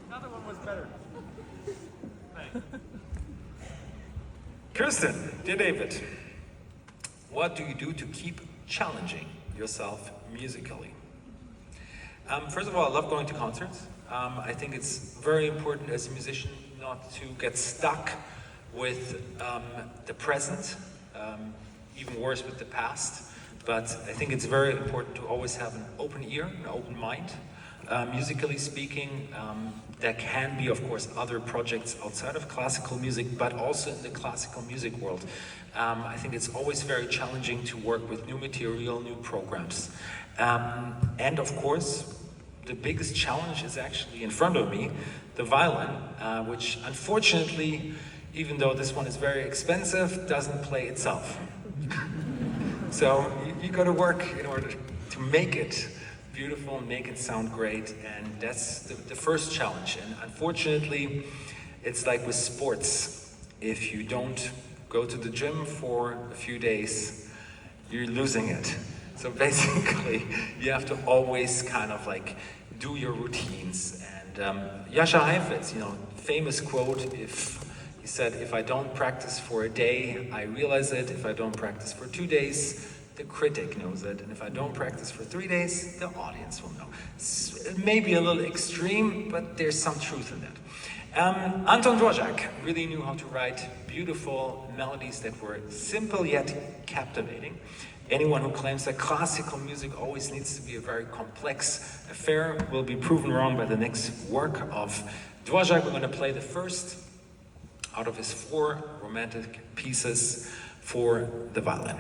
Another one was better. Kirsten, dear David, what do you do to keep challenging yourself musically? First of all, I love going to concerts. I think it's very important as a musician not to get stuck with the present, even worse with the past. But I think it's very important to always have an open ear, an open mind. Musically speaking, there can be, of course, other projects outside of classical music, but also in the classical music world. I think it's always very challenging to work with new material, new programs. And of course, the biggest challenge is actually in front of me, the violin, which unfortunately, even though this one is very expensive, doesn't play itself. So you got to work in order to make it beautiful, make it sound great, and that's the first challenge. And unfortunately, it's like with sports. If you don't go to the gym for a few days, you're losing it. So basically, you have to always kind of like do your routines. And Jascha Heifetz, famous quote, he said, if I don't practice for a day, I realize it. If I don't practice for 2 days, the critic knows it. And if I don't practice for 3 days, the audience will know. It may be a little extreme, but there's some truth in that. Anton Dvorak really knew how to write beautiful melodies that were simple yet captivating. Anyone who claims that classical music always needs to be a very complex affair will be proven wrong by the next work of Dvorak. We're going to play the first out of his 4 romantic pieces for the violin.